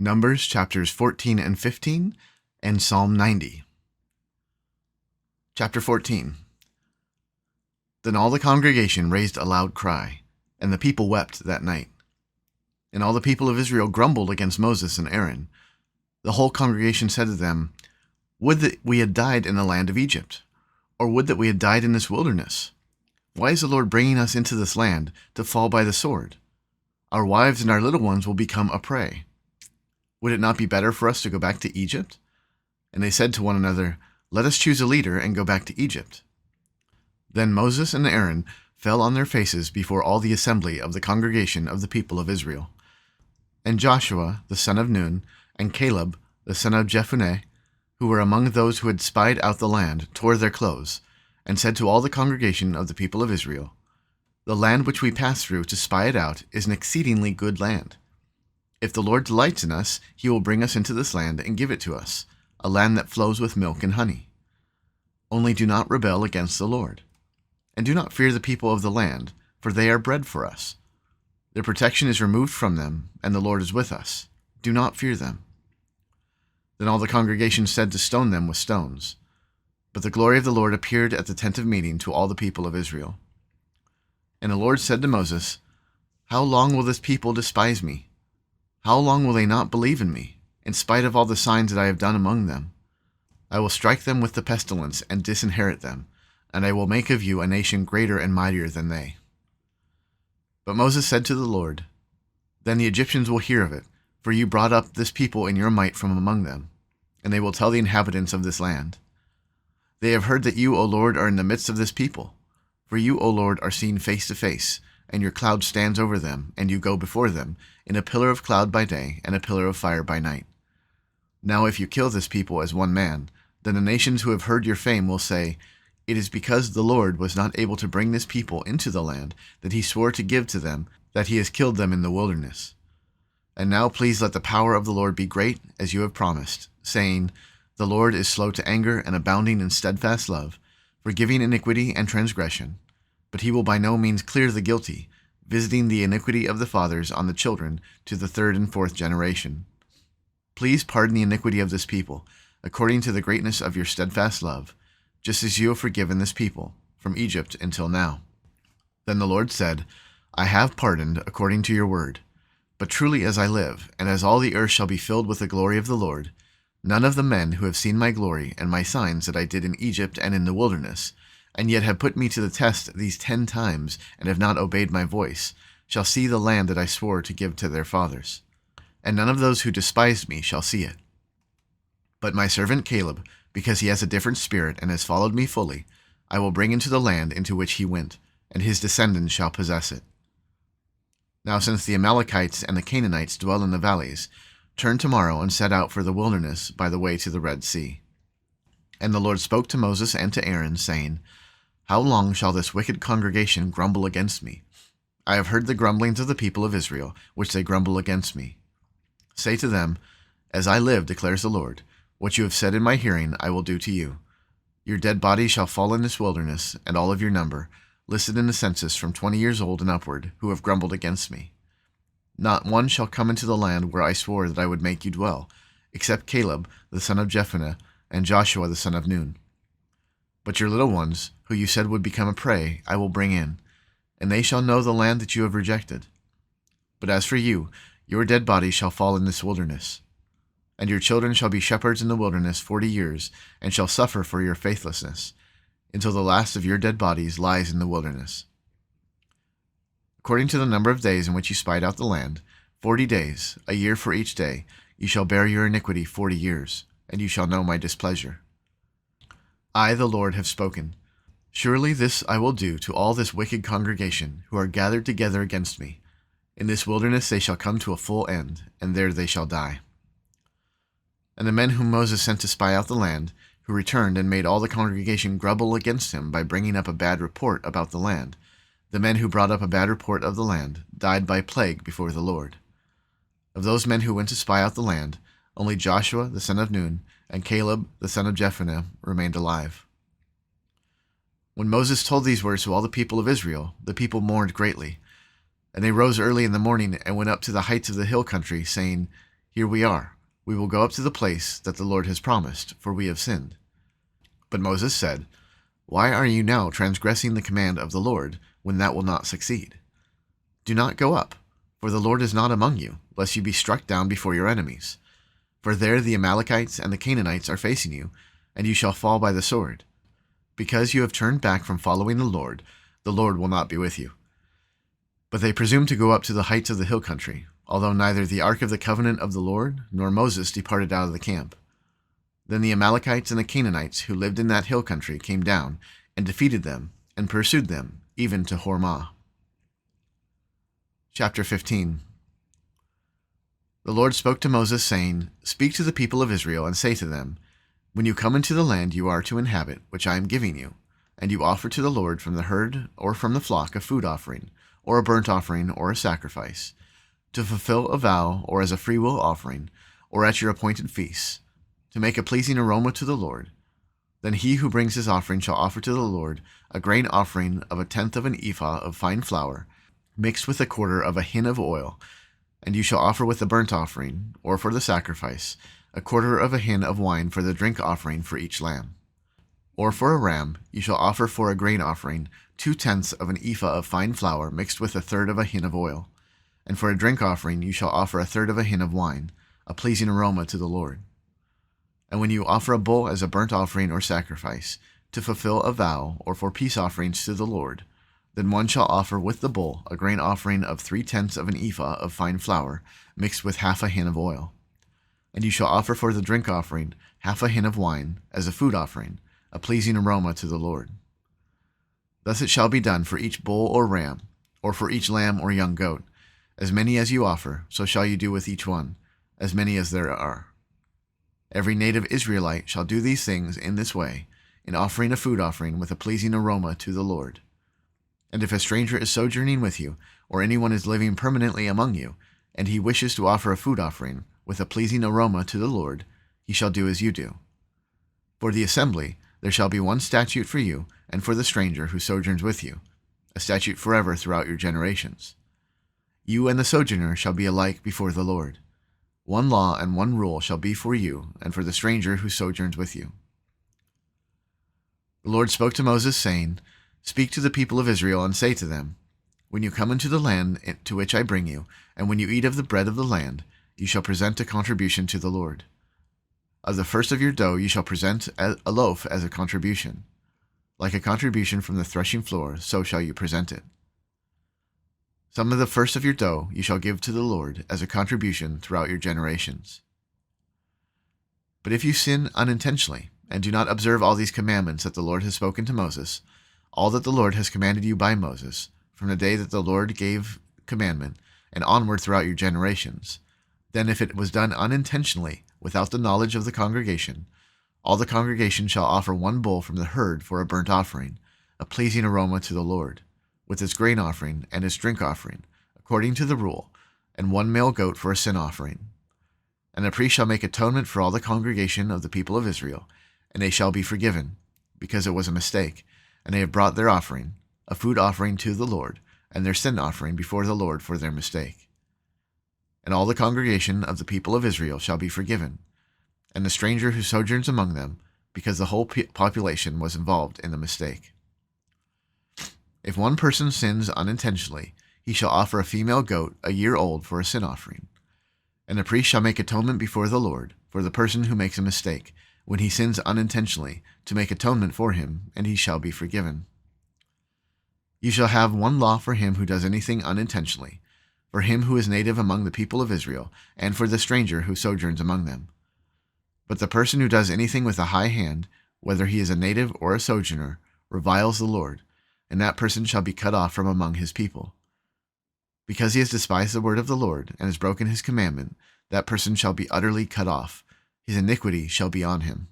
Numbers chapters 14 and 15, and Psalm 90. Chapter 14. Then all the congregation raised a loud cry, and the people wept that night. And all the people of Israel grumbled against Moses and Aaron. The whole congregation said to them, "Would that we had died in the land of Egypt, or would that we had died in this wilderness. Why is the Lord bringing us into this land to fall by the sword? Our wives and our little ones will become a prey. Would it not be better for us to go back to Egypt?" And they said to one another, "Let us choose a leader and go back to Egypt." Then Moses and Aaron fell on their faces before all the assembly of the congregation of the people of Israel. And Joshua the son of Nun, and Caleb the son of Jephunneh, who were among those who had spied out the land, tore their clothes, and said to all the congregation of the people of Israel, "The land which we passed through to spy it out is an exceedingly good land. If the Lord delights in us, he will bring us into this land and give it to us, a land that flows with milk and honey. Only do not rebel against the Lord. And do not fear the people of the land, for they are bread for us. Their protection is removed from them, and the Lord is with us. Do not fear them." Then all the congregation said to stone them with stones. But the glory of the Lord appeared at the tent of meeting to all the people of Israel. And the Lord said to Moses, "How long will this people despise me? How long will they not believe in me, in spite of all the signs that I have done among them? I will strike them with the pestilence and disinherit them, and I will make of you a nation greater and mightier than they." But Moses said to the Lord, "Then the Egyptians will hear of it, for you brought up this people in your might from among them, and they will tell the inhabitants of this land. They have heard that you, O Lord, are in the midst of this people, for you, O Lord, are seen face to face, and your cloud stands over them, and you go before them, in a pillar of cloud by day and a pillar of fire by night. Now if you kill this people as one man, then the nations who have heard your fame will say, 'It is because the Lord was not able to bring this people into the land that he swore to give to them, that he has killed them in the wilderness. And now please let the power of the Lord be great, as you have promised, saying, "The Lord is slow to anger and abounding in steadfast love, forgiving iniquity and transgression, but he will by no means clear the guilty, visiting the iniquity of the fathers on the children to the third and fourth generation. Please pardon the iniquity of this people, according to the greatness of your steadfast love, just as you have forgiven this people, from Egypt until now." Then the Lord said, "I have pardoned according to your word. But truly as I live, and as all the earth shall be filled with the glory of the Lord, none of the men who have seen my glory and my signs that I did in Egypt and in the wilderness, and yet have put me to the test these 10 times and have not obeyed my voice, shall see the land that I swore to give to their fathers. And none of those who despised me shall see it. But my servant Caleb, because he has a different spirit and has followed me fully, I will bring into the land into which he went, and his descendants shall possess it. Now since the Amalekites and the Canaanites dwell in the valleys, turn tomorrow and set out for the wilderness by the way to the Red Sea." And the Lord spoke to Moses and to Aaron, saying, "How long shall this wicked congregation grumble against me? I have heard the grumblings of the people of Israel, which they grumble against me. Say to them, 'As I live, declares the Lord, what you have said in my hearing I will do to you. Your dead bodies shall fall in this wilderness, and all of your number, listed in the census from 20 years old and upward, who have grumbled against me. Not one shall come into the land where I swore that I would make you dwell, except Caleb the son of Jephunneh and Joshua the son of Nun. But your little ones, who you said would become a prey, I will bring in, and they shall know the land that you have rejected. But as for you, your dead bodies shall fall in this wilderness. And your children shall be shepherds in the wilderness 40 years, and shall suffer for your faithlessness, until the last of your dead bodies lies in the wilderness. According to the number of days in which you spied out the land, 40 days, a year for each day, you shall bear your iniquity 40 years, and you shall know my displeasure. I, the Lord, have spoken. Surely this I will do to all this wicked congregation, who are gathered together against me. In this wilderness they shall come to a full end, and there they shall die." And the men whom Moses sent to spy out the land, who returned and made all the congregation grumble against him by bringing up a bad report about the land, the men who brought up a bad report of the land died by plague before the Lord. Of those men who went to spy out the land, only Joshua the son of Nun and Caleb the son of Jephunneh remained alive. When Moses told these words to all the people of Israel, the people mourned greatly. And they rose early in the morning and went up to the heights of the hill country, saying, Here we are. We will go up to the place that the Lord has promised, for we have sinned." But Moses said, "Why are you now transgressing the command of the Lord, when that will not succeed? Do not go up, for the Lord is not among you, lest you be struck down before your enemies. For there the Amalekites and the Canaanites are facing you, and you shall fall by the sword. Because you have turned back from following the Lord will not be with you." But they presumed to go up to the heights of the hill country, although neither the ark of the covenant of the Lord nor Moses departed out of the camp. Then the Amalekites and the Canaanites who lived in that hill country came down and defeated them and pursued them, even to Hormah. Chapter 15. The Lord spoke to Moses, saying, "Speak to the people of Israel and say to them, when you come into the land you are to inhabit, which I am giving you, and you offer to the Lord from the herd or from the flock a food offering, or a burnt offering, or a sacrifice, to fulfill a vow, or as a freewill offering, or at your appointed feasts, to make a pleasing aroma to the Lord, then he who brings his offering shall offer to the Lord a grain offering of 1/10 of an ephah of fine flour, mixed with 1/4 of a hin of oil, and you shall offer with the burnt offering, or for the sacrifice, 1/4 of a hin of wine for the drink offering for each lamb. Or for a ram, you shall offer for a grain offering 2/10 of an ephah of fine flour mixed with 1/3 of a hin of oil, and for a drink offering you shall offer 1/3 of a hin of wine, a pleasing aroma to the Lord. And when you offer a bull as a burnt offering or sacrifice, to fulfill a vow, or for peace offerings to the Lord, then one shall offer with the bull a grain offering of 3/10 of an ephah of fine flour mixed with 1/2 a hin of oil. And you shall offer for the drink offering 1/2 a hin of wine as a food offering, a pleasing aroma to the Lord. Thus it shall be done for each bull or ram, or for each lamb or young goat. As many as you offer, so shall you do with each one, as many as there are. Every native Israelite shall do these things in this way, in offering a food offering with a pleasing aroma to the Lord. And if a stranger is sojourning with you, or anyone is living permanently among you, and he wishes to offer a food offering with a pleasing aroma to the Lord, he shall do as you do. For the assembly there shall be one statute for you and for the stranger who sojourns with you, a statute forever throughout your generations. You and the sojourner shall be alike before the Lord. One law and one rule shall be for you and for the stranger who sojourns with you." The Lord spoke to Moses, saying, "Speak to the people of Israel and say to them, when you come into the land to which I bring you, and when you eat of the bread of the land, you shall present a contribution to the Lord. Of the first of your dough you shall present a loaf as a contribution. Like a contribution from the threshing floor, so shall you present it. Some of the first of your dough you shall give to the Lord as a contribution throughout your generations. But if you sin unintentionally, and do not observe all these commandments that the Lord has spoken to Moses, all that the Lord has commanded you by Moses, from the day that the Lord gave commandment, and onward throughout your generations, then if it was done unintentionally, without the knowledge of the congregation, all the congregation shall offer one bull from the herd for a burnt offering, a pleasing aroma to the Lord, with its grain offering and its drink offering, according to the rule, and one male goat for a sin offering. And the priest shall make atonement for all the congregation of the people of Israel, and they shall be forgiven, because it was a mistake, and they have brought their offering, a food offering to the Lord, and their sin offering before the Lord for their mistake. And all the congregation of the people of Israel shall be forgiven, and the stranger who sojourns among them, because the whole population was involved in the mistake. If one person sins unintentionally, he shall offer a female goat a year old for a sin offering. And the priest shall make atonement before the Lord for the person who makes a mistake, when he sins unintentionally, to make atonement for him, and he shall be forgiven. You shall have one law for him who does anything unintentionally, for him who is native among the people of Israel, and for the stranger who sojourns among them. But the person who does anything with a high hand, whether he is a native or a sojourner, reviles the Lord, and that person shall be cut off from among his people. Because he has despised the word of the Lord, and has broken his commandment, that person shall be utterly cut off. His iniquity shall be on him.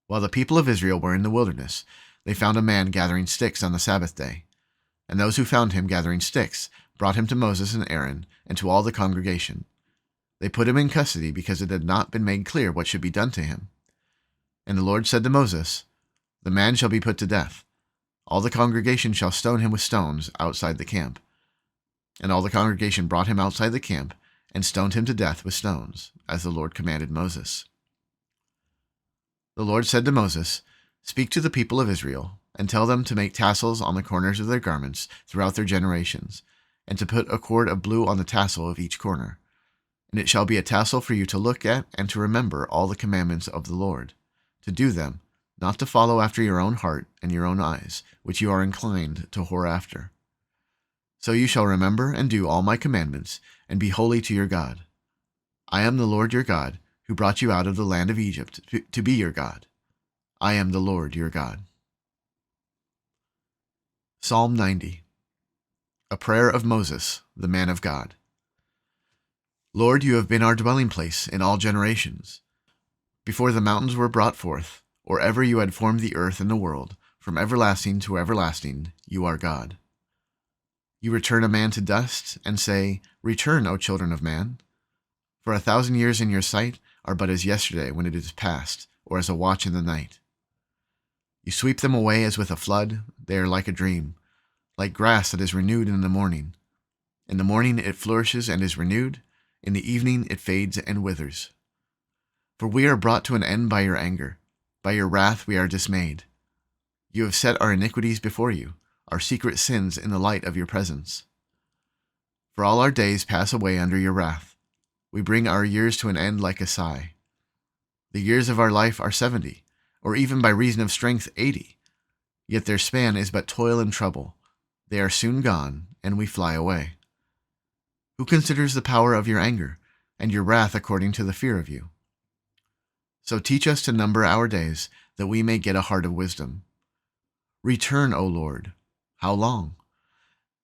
While the people of Israel were in the wilderness, they found a man gathering sticks on the Sabbath day. And those who found him gathering sticks brought him to Moses and Aaron, and to all the congregation. They put him in custody because it had not been made clear what should be done to him. And the Lord said to Moses, "The man shall be put to death. All the congregation shall stone him with stones outside the camp." And all the congregation brought him outside the camp, and stoned him to death with stones, as the Lord commanded Moses. The Lord said to Moses, "Speak to the people of Israel, and tell them to make tassels on the corners of their garments throughout their generations, and to put a cord of blue on the tassel of each corner. And it shall be a tassel for you to look at and to remember all the commandments of the Lord, to do them, not to follow after your own heart and your own eyes, which you are inclined to whore after. So you shall remember and do all my commandments, and be holy to your God. I am the Lord your God, who brought you out of the land of Egypt to be your God. I am the Lord your God." Psalm 90. A prayer of Moses, the man of God. Lord, you have been our dwelling place in all generations. Before the mountains were brought forth, or ever you had formed the earth and the world, from everlasting to everlasting, you are God. You return a man to dust, and say, "Return, O children of man." For 1,000 years in your sight are but as yesterday when it is past, or as a watch in the night. You sweep them away as with a flood. They are like a dream, like grass that is renewed in the morning. In the morning it flourishes and is renewed. In the evening it fades and withers. For we are brought to an end by your anger. By your wrath we are dismayed. You have set our iniquities before you, our secret sins in the light of your presence. For all our days pass away under your wrath. We bring our years to an end like a sigh. The years of our life are 70, or even by reason of strength 80. Yet their span is but toil and trouble. They are soon gone, and we fly away. Who considers the power of your anger, and your wrath according to the fear of you? So teach us to number our days, that we may get a heart of wisdom. Return, O Lord. How long?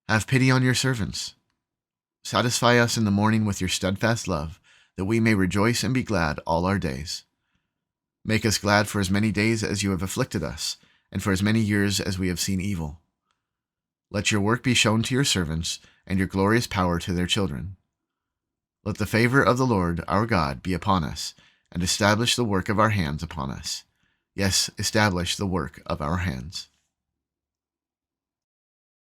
Have pity on your servants. Satisfy us in the morning with your steadfast love, that we may rejoice and be glad all our days. Make us glad for as many days as you have afflicted us, and for as many years as we have seen evil. Let your work be shown to your servants, and your glorious power to their children. Let the favor of the Lord our God be upon us, and establish the work of our hands upon us. Yes, establish the work of our hands.